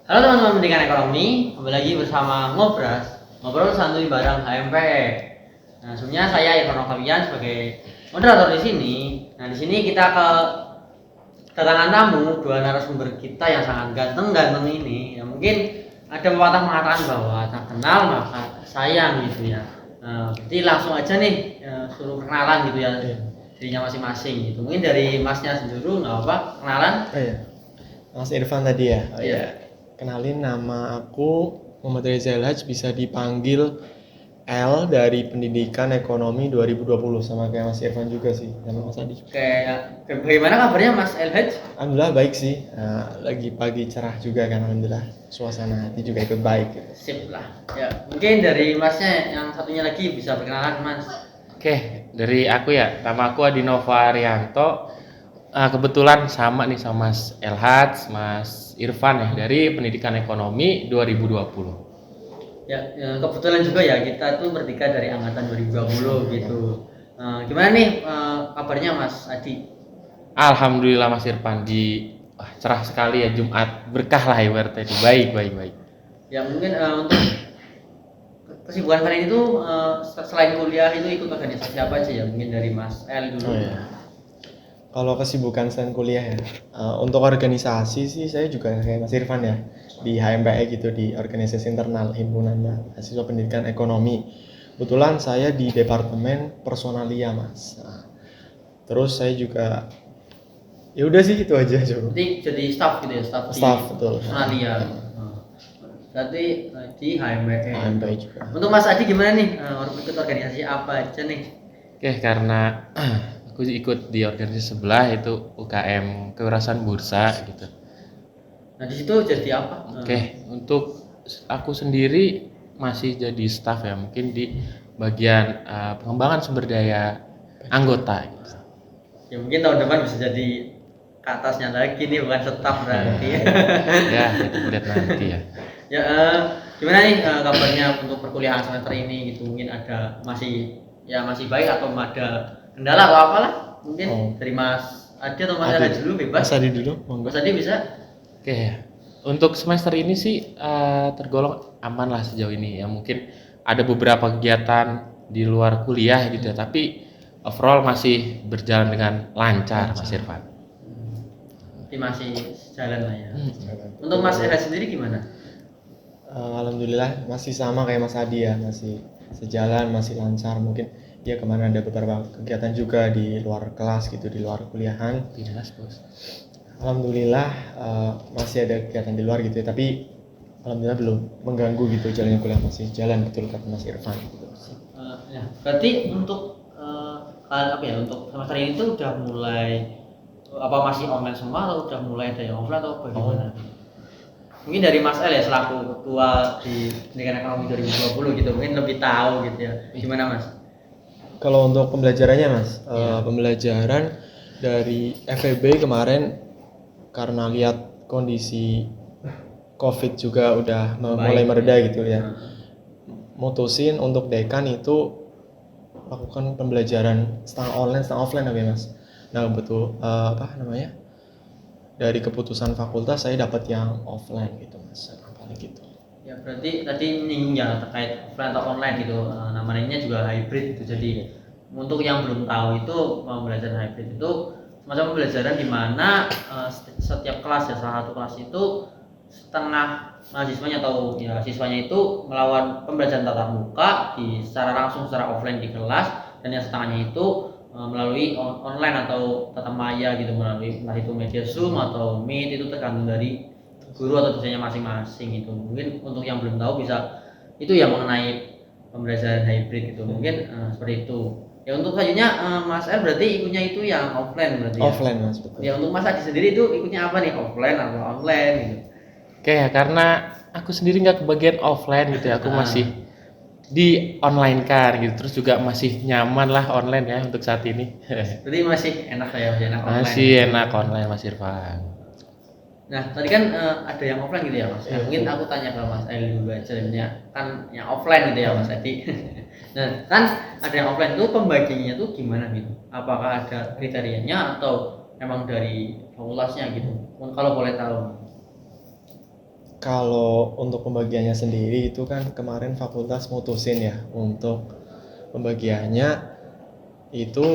Halo teman-teman pendidikan ekonomi, kembali lagi bersama Ngobrol santuy bareng HMPE. Nah, sebelumnya saya Irfan Okawian sebagai moderator di sini. Nah, di sini kita kedatangan tamu dua narasumber kita yang sangat ganteng ini. Ya, mungkin ada pepatah mengatakan bahwa tak kenal maka sayang gitu ya. Jadi langsung aja nih suruh kenalan gitu ya dirinya masing-masing gitu. Mungkin dari masnya sendiri nggak apa kenalan? Oh iya, Mas Irfan tadi ya. Oh iya. Kenalin, nama aku Muhammad Reza Elhaj, bisa dipanggil L dari Pendidikan Ekonomi 2020, sama kayak Mas Irfan juga sih, sama Mas Adi. Kayak bagaimana kabarnya Mas Elhaj? Alhamdulillah baik sih. Lagi pagi cerah juga kan, alhamdulillah. Suasana hati juga ikut baik gitu. Sip lah. Ya, mungkin dari Masnya yang satunya lagi bisa perkenalan Mas. Oke, dari aku ya, nama aku Adinova Arianto. Kebetulan sama nih sama Mas Elhaj, Mas Irfan ya, dari Pendidikan Ekonomi 2020. Ya, kebetulan juga ya kita tuh bertiga dari angkatan 2020 gitu. Gimana nih kabarnya Mas Adi? Alhamdulillah Mas Irfan, cerah sekali ya, Jumat berkah lah ibaratnya itu. Baik. Ya mungkin untuk kesibukan kalian itu selain kuliah itu ikut organisasi apa aja ya? Mungkin dari Mas L dulu. Oh iya. Kalau kesibukan selain kuliah ya, untuk organisasi sih saya juga kayak Mas Irfan ya, di HMPE gitu, di organisasi internal Himpunan Mahasiswa Pendidikan Ekonomi. Kebetulan saya di Departemen Personalia, Mas. Terus saya juga, ya udah sih itu aja coba. Jadi staff gitu ya, staff Betul. Sonalia. Berarti di HMPE. HMPE juga. Untuk Mas Adi gimana nih? Ikut organisasi apa aja nih? Oke, karena aku ikut di organisasi sebelah itu UKM Kewirausahaan Bursa gitu. Nah di situ jadi apa? Oke, untuk aku sendiri masih jadi staff ya, mungkin di bagian pengembangan sumber daya anggota gitu. Ya mungkin tahun depan bisa jadi ke atasnya lagi nih, bukan staff berarti. Ya, kita lihat nanti ya. Ya gimana nih kabarnya untuk perkuliahan semester ini gitu? Mungkin ada masih baik atau ada kendala atau apalah? Mungkin dari Mas Adi atau Mas Adi dulu bebas. Mas Adi dulu, monggo. Mas Adi bisa? Oke, untuk semester ini sih tergolong aman lah sejauh ini ya. Mungkin ada beberapa kegiatan di luar kuliah gitu ya, tapi overall masih berjalan dengan lancar, Mas Irfan. Jadi masih jalan lah ya. Untuk Mas Edi sendiri gimana? Alhamdulillah masih sama kayak Mas Adi ya, masih sejalan, masih lancar. Mungkin ya kemarin ada beberapa kegiatan juga di luar kelas gitu, di luar kuliahan. Jelas, Bos. Alhamdulillah masih ada kegiatan di luar gitu ya, tapi alhamdulillah belum mengganggu gitu jalannya kuliah, masih jalan betul kata Mas Irfan gitu. Ya, berarti untuk untuk semester ini tuh udah mulai apa masih online semua atau udah mulai ada yang offline atau bagaimana? Mungkin dari Mas El ya selaku ketua di Pendidikan Ekonomi 2020 gitu, mungkin lebih tahu gitu ya. Gimana Mas? Kalau untuk pembelajarannya Mas, pembelajaran dari FEB kemarin karena lihat kondisi COVID juga udah mulai mereda gitu ya, mutusin untuk dekan itu lakukan pembelajaran setengah online setengah offline ya Mas. Nah betul dari keputusan fakultas saya dapat yang offline gitu Mas, paling gitu. Ya berarti tadi menyinggung ya terkait offline atau online gitu, namanya juga hybrid gitu. Jadi untuk yang belum tahu itu pembelajaran hybrid itu semacam pembelajaran di mana setiap kelas ya, salah satu kelas itu setengah mahasiswanya atau ya siswanya itu melawan pembelajaran tatap muka secara langsung secara offline di kelas, dan yang setengahnya itu melalui online atau tatap maya gitu, melalui entah itu media Zoom atau Meet, itu tergantung dari guru atau dosennya masing-masing gitu. Mungkin untuk yang belum tahu bisa itu ya mengenai pembelajaran hybrid gitu, mungkin seperti itu. Ya untuk selanjutnya Mas R berarti ikutnya itu yang offline berarti ya? Offline Mas, betul. Ya untuk Mas Adi sendiri itu ikutnya apa nih, offline atau online gitu? Oke ya, karena aku sendiri nggak kebagian offline gitu ya, aku masih di online kan gitu, terus juga masih nyaman lah online ya untuk saat ini. Jadi masih enak ya, masih enak online. Masih enak online Mas Irfan. Nah tadi kan ada yang offline gitu ya Mas. Iya. Mungkin aku tanya ke Mas Adi dulu aja, kan yang offline gitu ya Mas Adi. Nah kan ada yang offline itu pembagiannya tuh gimana gitu? Apakah ada kriterianya atau emang dari fakultasnya gitu? Kalau boleh tahu. kalau untuk pembagiannya sendiri itu kan kemarin fakultas mutusin ya untuk pembagiannya itu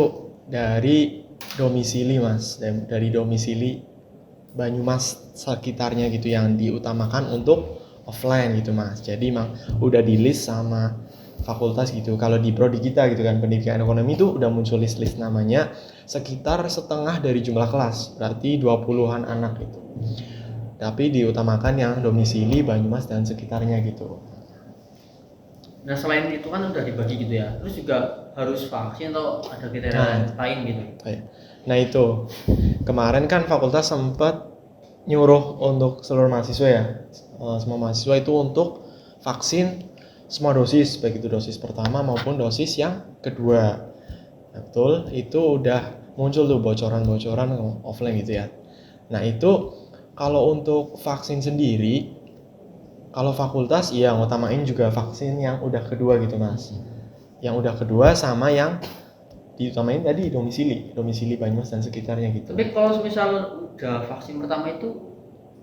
dari domisili Mas, dari domisili Banyumas sekitarnya gitu yang diutamakan untuk offline gitu Mas. Jadi emang udah di list sama fakultas gitu. Kalau di prodi kita gitu kan pendidikan ekonomi itu udah muncul list namanya sekitar setengah dari jumlah kelas, berarti 20-an anak gitu. Tapi diutamakan yang domisili Banyumas dan sekitarnya gitu. Nah selain itu kan udah dibagi gitu ya, terus juga harus vaksin atau ada kriteria lain gitu? Nah itu kemarin kan fakultas sempat nyuruh untuk seluruh mahasiswa ya, semua mahasiswa itu untuk vaksin semua dosis, baik itu dosis pertama maupun dosis yang kedua. Nah, betul, itu udah muncul tuh bocoran-bocoran offline gitu ya. Nah itu kalau untuk vaksin sendiri, kalau fakultas ya ngutamain juga vaksin yang udah kedua gitu Mas. Yang udah kedua sama yang diutamain tadi domisili Banyumas dan sekitarnya gitu. Tapi kalau misal udah vaksin pertama itu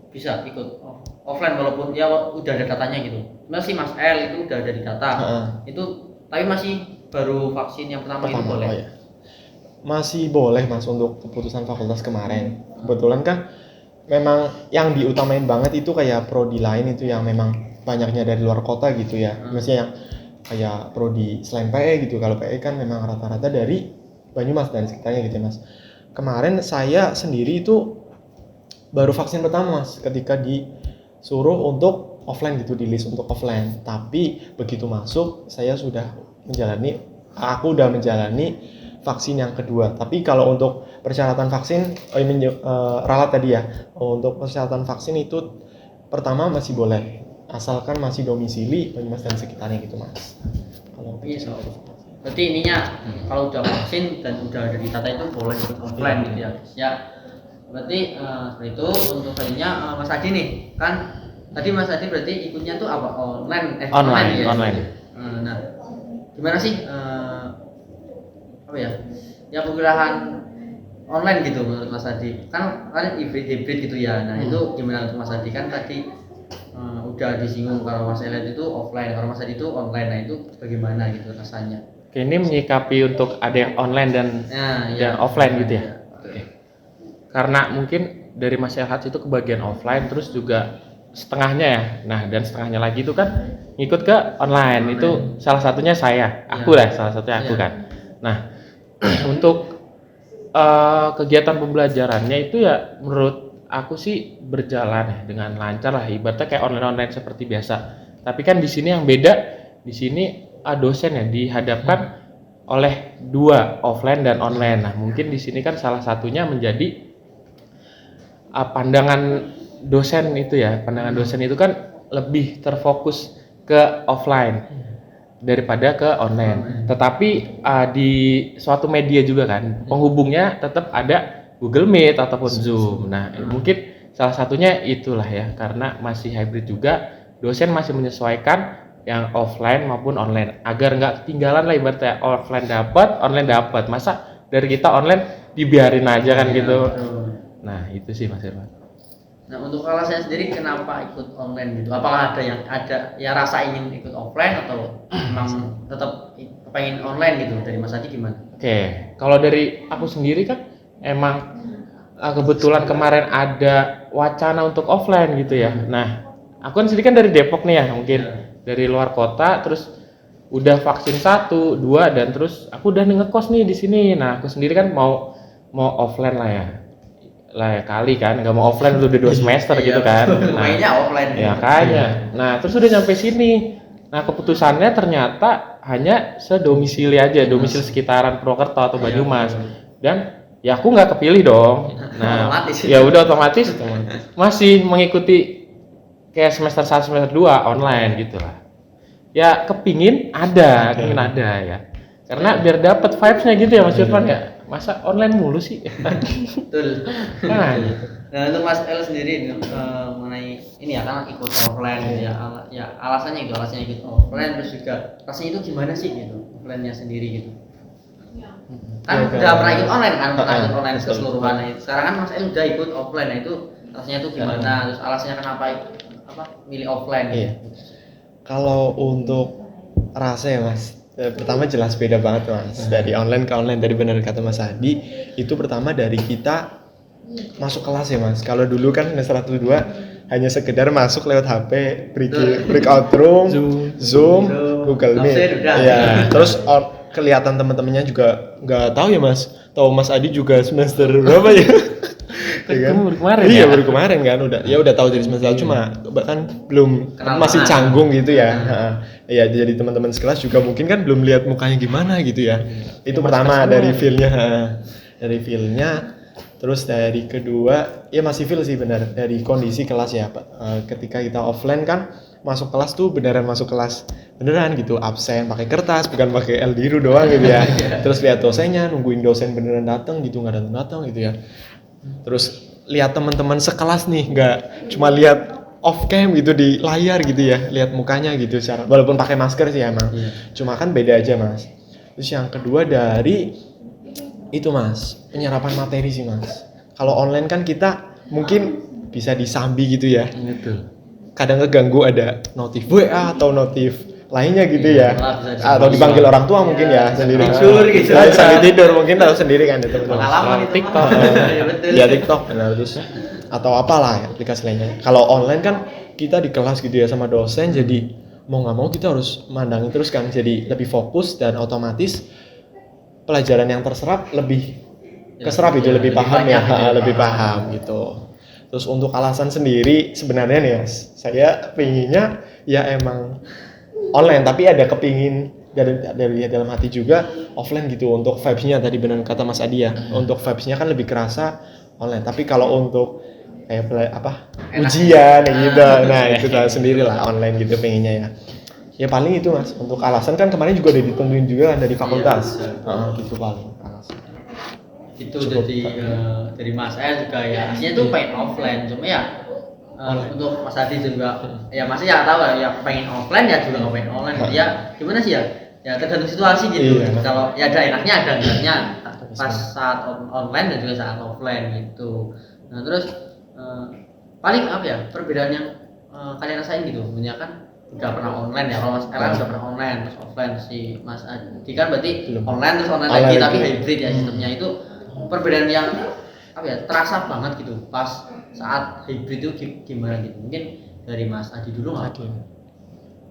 bisa ikut offline walaupun ya udah ada datanya gitu. Masih Mas L itu udah ada di data. Itu tapi masih baru vaksin yang pertama itu boleh. Oh ya. Masih boleh Mas untuk keputusan fakultas kemarin. Kebetulan kan memang yang diutamain banget itu kayak prodi lain itu yang memang banyaknya dari luar kota gitu ya. Maksudnya yang kayak prodi selain PE gitu. Kalau PE kan memang rata-rata dari Banyumas dan sekitarnya gitu ya Mas. Kemarin saya sendiri itu baru vaksin pertama Mas ketika disuruh untuk offline gitu, di list untuk offline. Tapi begitu masuk aku udah menjalani vaksin yang kedua. Tapi kalau untuk persyaratan vaksin ralat tadi ya, untuk persyaratan vaksin itu pertama masih boleh asalkan masih domisili Banyumas dan sekitarnya gitu Mas. Kalau iya, berarti ininya kalau udah vaksin dan udah ada di data itu boleh ikut offline gitu ya. Ya berarti seperti itu. Untuk tadinya Mas Adi nih kan tadi Mas Adi berarti ikutnya tuh apa, online ya? Nah gimana sih apa ya perkuliahan online gitu menurut Mas Adi? Kan hybrid gitu ya. Nah itu gimana untuk Mas Adi? Kan tadi udah disinggung kalau Mas Elliot itu offline, kalau Mas Adi itu online. Nah itu bagaimana gitu rasanya? Oke, ini menyikapi untuk ada yang online dan yang offline gitu ya. Oke. Karena mungkin dari Mas Elhat itu kebagian offline, terus juga setengahnya ya. Nah, dan setengahnya lagi itu kan ngikut ke online. Itu salah satunya salah satunya aku kan. Nah, untuk kegiatan pembelajarannya itu ya menurut aku sih berjalan ya dengan lancar lah, ibaratnya kayak online seperti biasa. Tapi kan di sini yang beda, di sini dosen ya dihadapkan oleh dua, offline dan online. Nah, mungkin di sini kan salah satunya menjadi pandangan dosen itu ya. Pandangan dosen itu kan lebih terfokus ke offline daripada ke online. Tetapi di suatu media juga kan penghubungnya tetap ada Google Meet ataupun Zoom. Nah, mungkin salah satunya itulah ya, karena masih hybrid juga, dosen masih menyesuaikan yang offline maupun online agar nggak ketinggalan lah, ibaratnya offline dapat, online dapat. Masa dari kita online dibiarin aja kan gitu. Nah, itu sih Mas Irfan. Nah untuk alasannya sendiri kenapa ikut online gitu? Apakah ada ya rasa ingin ikut offline atau memang tetap pengen online gitu? Dari Mas Adi gimana? Oke, kalau dari aku sendiri kan emang kebetulan kemarin ada wacana untuk offline gitu ya. Nah, aku kan sendiri kan dari Depok nih ya, mungkin dari luar kota, terus udah vaksin 1, 2 dan terus aku udah ngekos nih di sini. Nah, aku sendiri kan mau offline lah ya kali kan, nggak mau offline udah 2 semester gitu kan. Nah, mainnya offline ya kayaknya. Nah, terus udah nyampe sini. Nah, keputusannya ternyata hanya sedomisili aja, domisili sekitaran Purwokerto atau Banyumas. Dan ya aku nggak kepilih dong. Nah, ya udah otomatis masih mengikuti kayak semester 1 semester 2 online gitu lah. Ya kepingin ada ya. Karena biar dapat vibes-nya gitu ya Mas Irfan ya. Masa online mulu sih? Betul. Nah, untuk Mas El sendiri mengenai ini ya, kan ikut offline gitu ya. Ya alasannya ikut offline, terus juga rasanya itu gimana sih gitu, offline-nya sendiri gitu. Kan udah pernah ikut online kan, pernah ikut online keseluruhan. Sekarang kan Mas El udah ikut offline, nah itu rasanya itu gimana? Terus alasannya kenapa milih offline. Iya. Kalau untuk rasa ya Mas, pertama jelas beda banget Mas. Dari online ke online, dari benar kata Mas Adi, itu pertama dari kita masuk kelas ya Mas. Kalau dulu kan semester 1 2 hanya sekedar masuk lewat HP, breakout room, Zoom, Google Meet. udah. Iya. Terus kelihatan teman-temannya juga nggak tahu ya Mas. Tahu Mas Adi juga semester berapa ya? Ya kan? Baru kemarin Iya, ya? baru kemarin kan udah tahu dari semester lalu, cuma bahkan belum Kenal masih banget. canggung gitu ya. Heeh. Iya, jadi teman-teman sekelas juga mungkin kan belum lihat mukanya gimana gitu ya. Itu pertama dari feel-nya, dari feel-nya. Terus dari kedua, ya masih feel sih benar dari kondisi kelas ya, Pak. Ketika kita offline kan masuk kelas tuh beneran masuk kelas beneran gitu, absen pakai kertas bukan pakai LDRU doang gitu ya. Terus lihat dosennya, nungguin dosen beneran datang gitu, nggak datang gitu ya. Terus lihat teman-teman sekelas nih, nggak cuma lihat off cam gitu di layar gitu ya, lihat mukanya gitu secara walaupun pakai masker sih emang. Cuma kan beda aja Mas. Terus yang kedua dari itu Mas, penyerapan materi sih Mas. Kalau online kan kita mungkin bisa disambi gitu ya. Betul. Kadang keganggu ada notif WA atau notif lainnya gitu ya. malah bisa Atau dipanggil orang tua mungkin ya sendiri. tidur gitu. Sambil tidur mungkin tahu sendiri kan ya teman-teman. Pengalaman itu TikTok. Iya, betul. Ya TikTok benar terus atau apalah ya, aplikasi lainnya. Kalau online kan kita di kelas gitu ya sama dosen, jadi mau nggak mau kita harus mandangin terus kan, jadi lebih fokus dan otomatis pelajaran yang terserap lebih keserap itu, lebih paham ya, lebih paham gitu. Terus untuk alasan sendiri sebenarnya nih Mas, saya pinginnya ya emang online, tapi ada kepingin dari dalam hati juga offline gitu untuk vibes-nya tadi benar kata Mas Adi ya. Untuk vibes-nya kan lebih kerasa online. Tapi kalau untuk kayak ujian ya gitu. Nah, itu tahu sendiri lah online gitu pengennya ya. Ya paling itu Mas. Untuk alasan kan kemarin juga udah ditentuin juga kan dari fakultas. Gitu paling alasan. Itu Cukup. jadi dari Mas saya juga ya aslinya tuh pengen offline, cuma ya untuk Mas Adi juga ya Mas ya tahu lah ya pengen offline ya juga nggak pengen online. Ya gimana sih ya tergantung situasi gitu. Iya. Kalau ya ada enaknya ada enggaknya pas saat online dan juga saat offline gitu. Nah terus paling apa ya perbedaan yang kalian rasain gitu, sebenarnya kan udah pernah online ya, kalau Mas Erlan udah pernah online terus offline, si Mas Adi kan berarti Belum. online terus online Online lagi lagi. tapi hybrid ya sistemnya. Itu perbedaan yang apa ya terasa banget gitu pas saat hybrid itu gimana gitu, mungkin dari Mas Adi dulu nggak?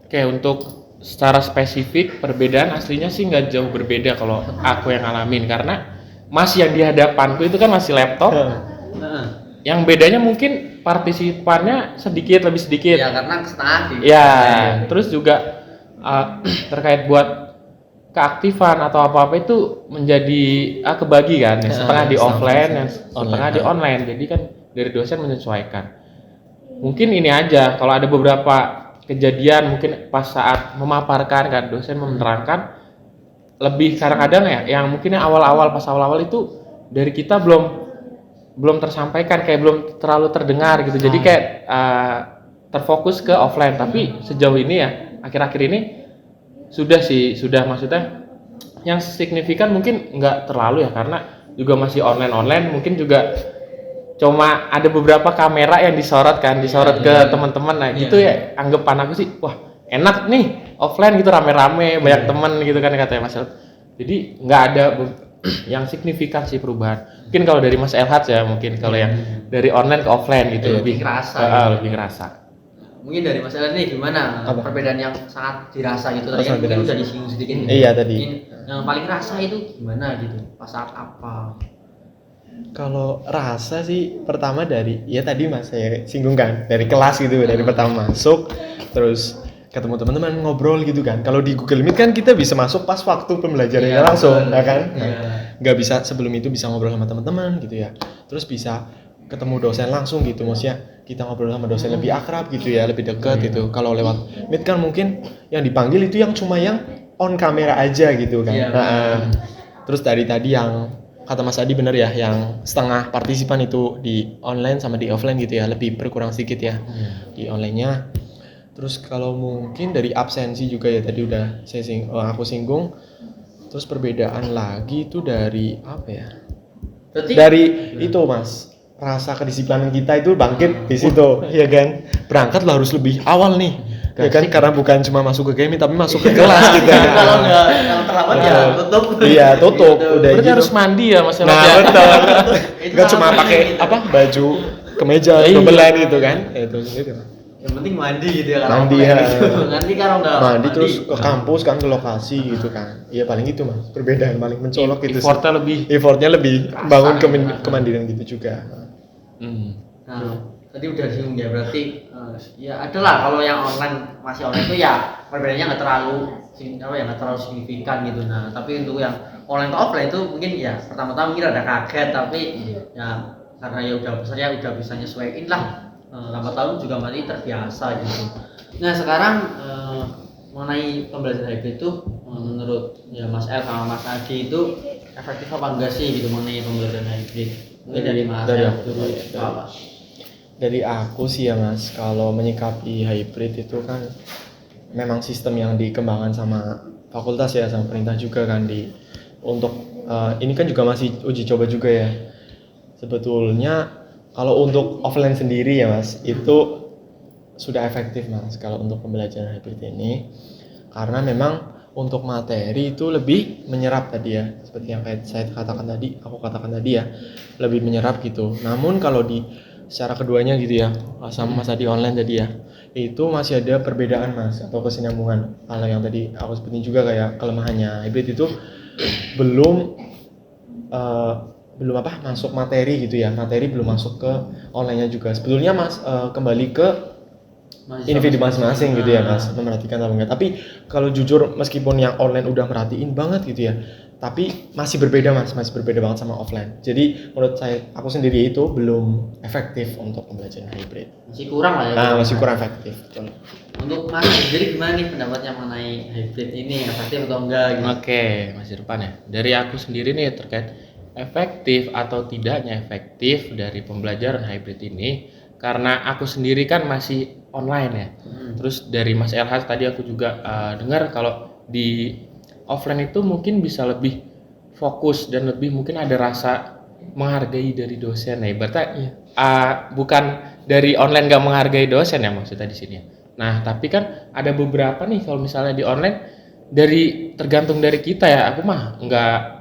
Oke, untuk secara spesifik perbedaan aslinya sih nggak jauh berbeda kalau aku yang ngalamin, karena masih yang di hadapanku itu kan masih laptop. Heeh. Yang bedanya mungkin partisipannya lebih sedikit. Ya karena setengah sih. Ya, terus juga terkait buat keaktifan atau apa-apa itu menjadi kebagi kan, yang setengah di offline, yang setengah di online. Jadi kan dari dosen menyesuaikan. Mungkin ini aja, kalau ada beberapa kejadian mungkin pas saat memaparkan kan, dosen menerangkan lebih kadang-kadang ya, yang mungkin awal-awal itu dari kita belum tersampaikan, kayak belum terlalu terdengar gitu. Jadi kayak terfokus ke offline. Tapi sejauh ini ya akhir-akhir ini sudah maksudnya yang signifikan mungkin nggak terlalu ya, karena juga masih online mungkin juga cuma ada beberapa kamera yang disorot ke teman-teman. Nah gitu ya, anggapan aku sih wah enak nih offline gitu, rame-rame banyak teman gitu kan katanya Mas El. Jadi nggak ada yang signifikan sih perubahan. Mungkin kalau dari Mas Elhat ya, mungkin kalau yang dari online ke offline gitu lebih kerasa. lebih kerasa. Mungkin dari Mas Elhat nih gimana perbedaan yang sangat dirasa gitu, tadi kan mungkin udah disinggung sedikit gitu. Iya tadi. Yang paling rasa itu gimana gitu, pas saat apa? Kalau rasa sih pertama dari ya tadi Mas saya singgung kan, dari kelas gitu, dari pertama masuk terus ketemu teman-teman ngobrol gitu kan. Kalau di Google Meet kan kita bisa masuk pas waktu pembelajarannya langsung, ya kan? Nggak bisa sebelum itu bisa ngobrol sama teman-teman gitu ya. Terus bisa ketemu dosen langsung gitu, maksudnya kita ngobrol sama dosen lebih akrab gitu ya, lebih dekat gitu. Kalau lewat Meet kan mungkin yang dipanggil itu yang cuma yang on kamera aja gitu kan. Terus dari tadi yang kata Mas Adi bener ya, yang setengah partisipan itu di online sama di offline gitu ya, lebih berkurang sedikit ya di online-nya. Terus kalau mungkin dari absensi juga ya tadi udah aku singgung. Terus perbedaan lagi itu dari apa ya? Berarti Dari itu Mas, rasa kedisiplinan kita itu bangkit di situ, ya kan? Berangkat lah harus lebih awal nih, ya kan? Karena bukan cuma masuk ke gaming tapi masuk ke kelas gitu. Kalau terlambat ya tutup. Iya, tutup. Gitu. Udah Berarti gitu. harus mandi ya Mas Nah, ya. betul. Itu Enggak cuma sama pakai gitu. apa? Baju kemeja, Iya. dobelan gitu kan. Itu gitu. Yang penting mandi gitu ya kalau Mandi, offline ya. gitu. Nanti kalau nggak Mandi terus ke kampus kan, ke lokasi gitu kan. Iya paling gitu Mas. Perbedaan paling mencolok gitu sih. Effortnya lebih. Effortnya lebih bangun kemandirian gitu juga. Nah, tadi udah disinggung ya, berarti ya adalah kalau yang online masih online itu ya perbedaannya nggak terlalu signifikan gitu. Nah, tapi untuk yang online ke offline itu mungkin ya pertama-tama mungkin ada kaget, tapi ya karena ya udah bisa nyesuaiin lah. Lambat tahun juga masih terbiasa gitu. Nah, sekarang mengenai pembelajaran hybrid itu menurut ya Mas El sama Mas Adi itu efektif apa enggak sih gitu mengenai pembelajaran hybrid? Mungkin dari Mas Dari El aku, dulu ya, apa? Dari aku sih ya Mas, kalau menyikapi hybrid itu kan memang sistem yang dikembangkan sama fakultas ya, sama pemerintah juga kan untuk ini kan juga masih uji coba juga ya. Sebetulnya kalau untuk offline sendiri ya Mas, itu sudah efektif Mas kalau untuk pembelajaran hybrid ini, karena memang untuk materi itu lebih menyerap tadi ya, seperti yang aku katakan tadi ya, lebih menyerap gitu. Namun kalau secara keduanya gitu ya, sama Mas Adi online tadi ya, itu masih ada perbedaan Mas, atau kesinambungan. Kalau yang tadi aku sebutin juga kayak kelemahannya hybrid itu belum masuk materi gitu ya, materi belum masuk ke online-nya juga. Sebetulnya Mas kembali ke individu masing-masing gitu ya Mas, memerhatikan atau enggak. Tapi kalau jujur meskipun yang online udah merhatiin banget gitu ya, tapi masih berbeda Mas, masih berbeda banget sama offline. Jadi menurut aku sendiri itu belum efektif untuk pembelajaran hybrid. Masih kurang lah ya. Nah, masih kurang efektif. Betul. Untuk Mas sendiri gimana nih pendapatnya mengenai hybrid ini, efektif atau enggak gitu? Oke, Mas Irfan ya. Dari aku sendiri nih terkait efektif atau tidaknya efektif dari pembelajaran hybrid ini, karena aku sendiri kan masih online ya. Terus dari Mas Elhas tadi aku juga dengar kalau di offline itu mungkin bisa lebih fokus dan lebih mungkin ada rasa menghargai dari dosen ya. Berarti bukan dari online nggak menghargai dosen ya maksudnya di sini. Nah, tapi kan ada beberapa nih kalau misalnya di online tergantung dari kita ya. Aku mah nggak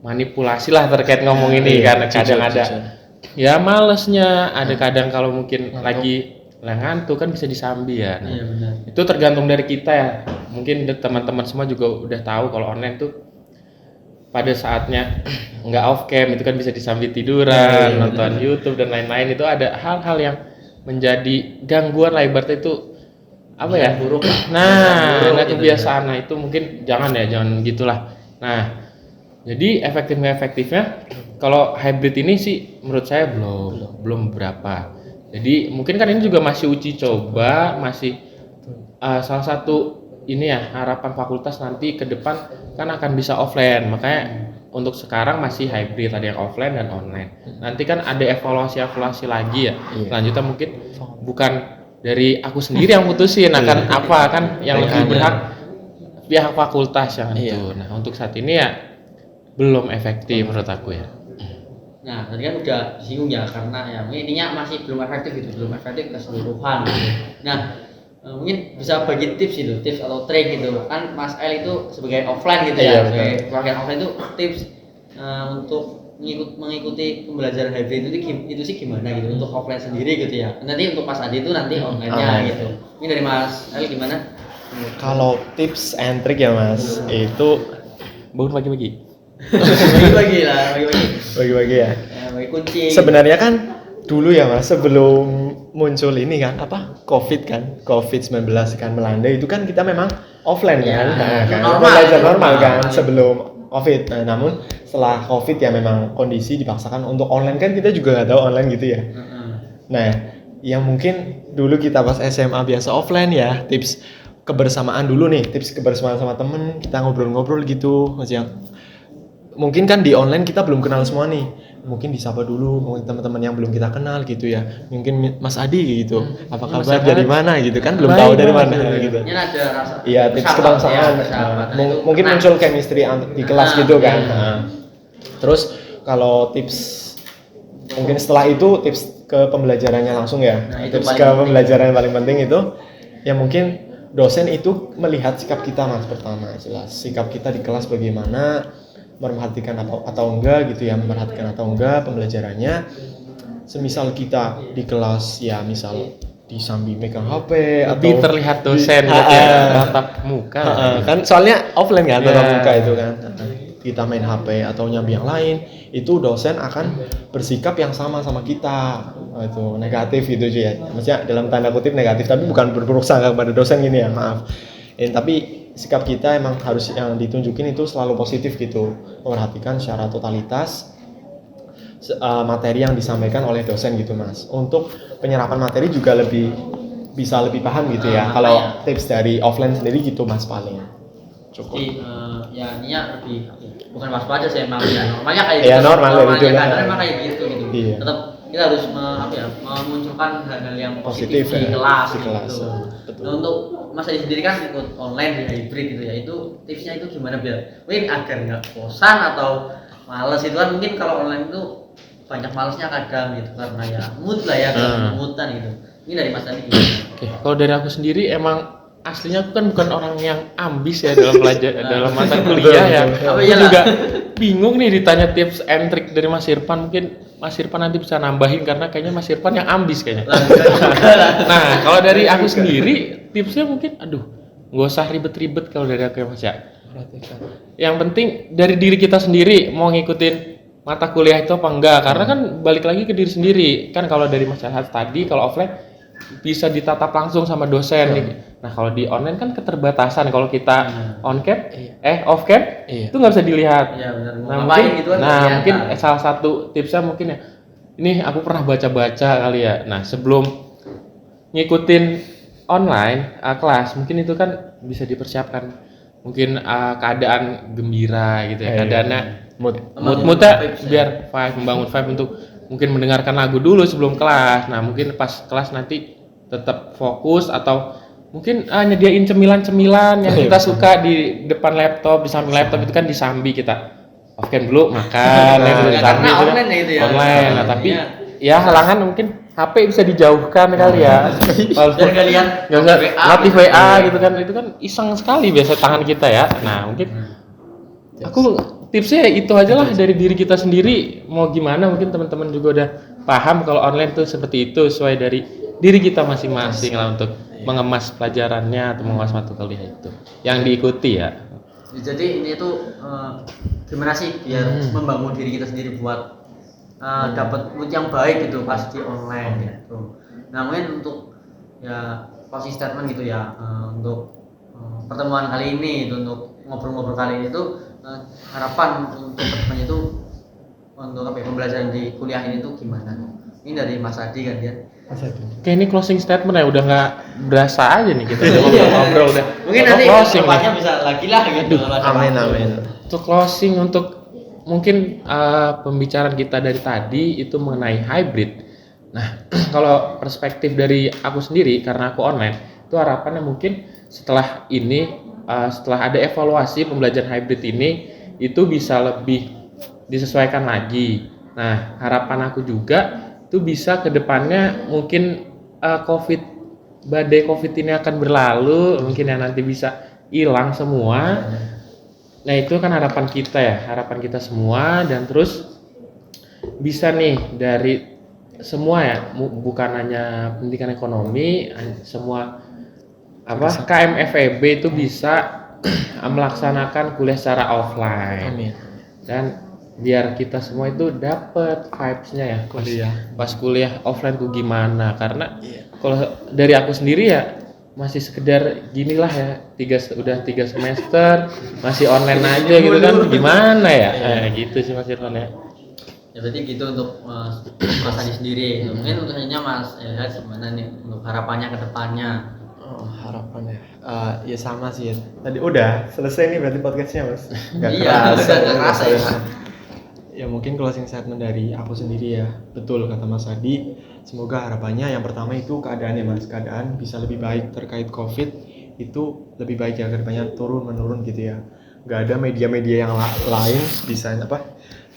manipulasi lah terkait ngomong ini karena kadang ada ya malesnya, ada kadang kalau mungkin lagi ngantuk kan bisa disambi ya. Nah, Iya benar. itu tergantung dari kita ya. Mungkin teman-teman semua juga udah tahu kalau online tuh pada saatnya nggak off cam itu kan bisa disambi tiduran, nonton YouTube dan lain-lain. Itu ada hal-hal yang menjadi gangguan lah ibaratnya itu apa ya? Buruk lah. Nah, kebiasaan. Nah, itu mungkin jangan gitulah. Nah, jadi efektifnya kalau hybrid ini sih menurut saya belum berapa. Jadi mungkin kan ini juga masih uji coba, masih salah satu ini ya harapan fakultas nanti ke depan kan akan bisa offline. Makanya untuk sekarang masih hybrid, ada yang offline dan online. Nanti kan ada evaluasi lagi ya. Selanjutnya mungkin bukan dari aku sendiri yang mutusin akan apa kan yang lebih berhak pihak fakultas yang itu. Nah, untuk saat ini ya belum efektif menurut aku ya. Nah, tadi kan udah disinggung ya, karena ya mungkin intinya masih belum efektif keseluruhan gitu. Nah, mungkin bisa bagi tips atau trik gitu. Kan Mas El itu sebagai offline gitu ya, sebagai warga offline itu tips untuk mengikuti pembelajaran hybrid itu sih gimana gitu untuk offline sendiri gitu ya. Nanti untuk Mas Adi itu nanti online-nya gitu. Ini dari Mas El gimana? Kalau tips and trick ya Mas, itu Bangun pagi-pagi. Bagi-bagi bagi-bagi ya. Bagi kunci. Sebenarnya kan dulu ya Mas, sebelum muncul ini kan COVID-19 kan melanda, itu kan kita memang offline kan. Nah, kan belajar normal kan sebelum COVID. Nah, namun setelah COVID ya memang kondisi dipaksakan untuk online kan, kita juga nggak tahu online gitu ya. Nah, yang mungkin dulu kita pas SMA biasa offline ya, tips kebersamaan dulu nih, tips kebersamaan sama temen, kita ngobrol-ngobrol gitu Mas yang mungkin kan di online kita belum kenal semua nih, mungkin disapa dulu mungkin teman-teman yang belum kita kenal gitu ya, mungkin Mas Adi gitu, apa kabar dari mana gitu kan, belum tahu dari mana gitu. Ini ada rasa Iya, tips kebangsaan. Mungkin muncul chemistry di kelas gitu kan. Terus kalau tips Mungkin setelah itu tips ke pembelajarannya langsung ya. Nah, itu Tips paling ke penting. pembelajaran yang paling penting itu ya mungkin dosen itu melihat sikap kita mas pertama jelas sikap kita di kelas bagaimana, memperhatikan atau enggak gitu ya, memperhatikan atau enggak pembelajarannya. Semisal kita di kelas ya misal disambi megang HP Lebih atau terlihat dosen gitu ya, tatap muka. kan soalnya offline kan tatap Ya. muka itu kan. Kita main HP atau nyambi yang lain, itu dosen akan bersikap yang sama kita. Itu negatif gitu aja ya. Maksudnya dalam tanda kutip negatif, tapi bukan berburuk sangka kepada dosen gini ya, maaf. Tapi sikap kita emang harus yang ditunjukin itu selalu positif gitu. Memperhatikan secara totalitas materi yang disampaikan oleh dosen gitu mas. Untuk penyerapan materi juga bisa lebih paham gitu ya. Kalau tips dari offline sendiri gitu mas paling cukup. Jadi ya ininya lebih bukan waspada sih emang ya normalnya kayak Ya, gitu. normal Normalnya gitu lah. kadang emang kayak gitu. Iya. Tetap kita harus memunculkan hal-hal yang positif Positif di ya, kelas di kelas, gitu. betul. Nah, untuk Mas Adi sendiri kan ikut online di hybrid gitu ya. Itu tipsnya itu gimana biar mungkin agar nggak bosan atau males itu kan mungkin kalau online itu banyak malesnya kadang gitu karena ya mood lah ya kemutan gitu. Ini dari Mas Adi gimana? Oke, kalau dari aku sendiri emang aslinya aku kan bukan orang yang ambis ya dalam dalam mata kuliah ya. Aku juga bingung nih ditanya tips and trick dari Mas Irfan. Mungkin Mas Irfan nanti bisa nambahin karena kayaknya Mas Irfan yang ambis kayaknya. Nah, kalau dari aku sendiri tipsnya mungkin nggak usah ribet-ribet kalau dari aku ya Mas ya. Yang penting dari diri kita sendiri mau ngikutin mata kuliah itu apa enggak, karena kan balik lagi ke diri sendiri kan. Kalau dari masyarakat tadi kalau offline bisa ditatap langsung sama dosen nih. Nah kalau di online kan keterbatasan, kalau kita on cam off cam itu nggak bisa dilihat. Iya benar. Nah mungkin salah satu tipsnya mungkin ya ini aku pernah baca kali ya. Nah sebelum ngikutin online kelas mungkin itu kan bisa dipersiapkan mungkin keadaan gembira gitu ya, keadaannya moodnya biar membangun vibe untuk mungkin mendengarkan lagu dulu sebelum kelas. Nah mungkin pas kelas nanti tetap fokus atau mungkin nyediain cemilan-cemilan yang kita suka di depan laptop, di samping laptop itu kan disambi kita off cam dulu makan karena online gitu ya. Online. Nah tapi ya halangan mungkin HP bisa dijauhkan kali ya. Kalau nggak usah notif WA gitu kan, itu kan iseng sekali biasa tangan kita ya. Nah mungkin aku tipsnya itu aja lah dari diri kita sendiri. Mau gimana mungkin teman-teman juga udah paham kalau online tuh seperti itu, sesuai dari diri kita masing-masing lah untuk mengemas pelajarannya atau mengemas mata kuliah itu yang diikuti ya. Jadi ini tuh gimana sih biar membangun diri kita sendiri buat dapat mood yang baik gitu pas di online gitu. Nah mungkin untuk ya closing statement gitu ya untuk pertemuan kali ini itu untuk ngobrol-ngobrol kali ini tuh harapan untuk kedepannya itu untuk pembelajaran di kuliah ini tuh gimana? Ini dari Mas Adi kan ya. Oke, ini closing statement ya, udah nggak berasa aja nih kita ngobrol udah. Mungkin nanti closing kedepannya bisa lagi lah gitu. Amin. Untuk closing untuk mungkin pembicaraan kita dari tadi itu mengenai hybrid. Nah, kalau perspektif dari aku sendiri karena aku online, itu harapannya mungkin setelah ini setelah ada evaluasi pembelajaran hybrid ini itu bisa lebih disesuaikan lagi. Nah, harapan aku juga itu bisa ke depannya mungkin badai COVID ini akan berlalu, mungkin ya nanti bisa hilang semua. Nah, itu kan harapan kita ya, harapan kita semua, dan terus bisa nih dari semua ya, bukan hanya pendidikan ekonomi, semua KM FEB itu bisa melaksanakan kuliah secara offline. Amin. Dan biar kita semua itu dapat vibes-nya ya pas kuliah offline tuh gimana, karena kalau dari aku sendiri ya masih sekedar ginilah ya, udah 3 semester masih online aja gitu kan, gimana ya gitu sih Mas Irfan ya. Ya berarti gitu untuk Mas Adi sendiri. Mungkin untuk Mas Elhad gimana nih untuk harapannya ke depannya? Harapannya ya sama sih ya. Tadi udah selesai nih berarti podcastnya mas. Gak kerasa ya. Ya mungkin closing statement dari aku sendiri ya. Betul kata Mas Adi. Semoga harapannya yang pertama itu keadaannya mas, keadaan bisa lebih baik terkait COVID itu lebih baik ya, kedepannya turun menurun gitu ya. Gak ada media-media yang lain bisa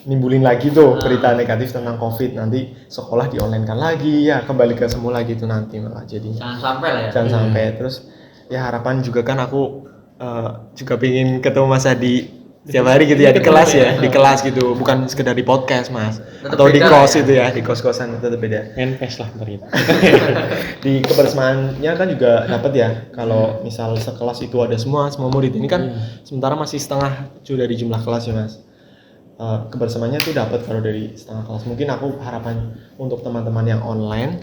nimbulin lagi tuh berita negatif tentang COVID, nanti sekolah di online kan lagi, ya kembali ke semula gitu nanti malah jadinya. Jangan sampai lah ya. Jangan sampai. Terus ya harapan juga kan aku juga pengen ketemu Mas Adi setiap hari gitu ya di kelas ya, di kelas gitu, bukan sekedar di podcast Mas, Tetap atau di beda kos ya. itu ya, di kos-kosan itu tetap beda. Npes lah ntar itu. Di kebersamaannya kan juga dapat ya, kalau misal sekelas itu ada semua murid ini kan, sementara masih setengah dari jumlah kelas ya Mas. Kebersamaannya tuh dapat kalau dari setengah kelas. Mungkin aku harapan untuk teman-teman yang online,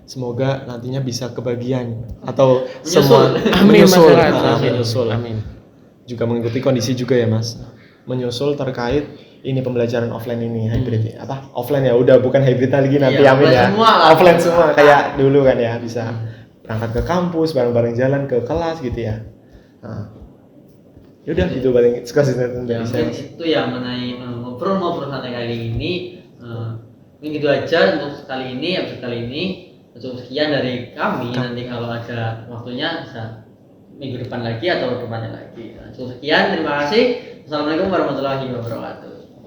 semoga nantinya bisa kebagian atau semua menyusul, menyusul. Amin. Juga mengikuti kondisi juga ya Mas, menyusul terkait ini pembelajaran offline ini hybrid apa offline ya, udah bukan hybrid lagi nanti Iya, amin ya, semua lah. offline semua kayak dulu kan ya, bisa berangkat ke kampus bareng-bareng jalan ke kelas gitu ya. Nah, yaudah gitu paling sekali Ya, dari saya mungkin Mas. itu ya mengenai ngobrol-ngobrol santai kali ini. Mungkin gitu aja untuk kali ini, episode kali ini. Cukup sekian dari kami. Nanti kalau ada waktunya bisa minggu depan lagi atau depannya lagi. Cukup sekian, terima kasih. Assalamualaikum warahmatullahi wabarakatuh.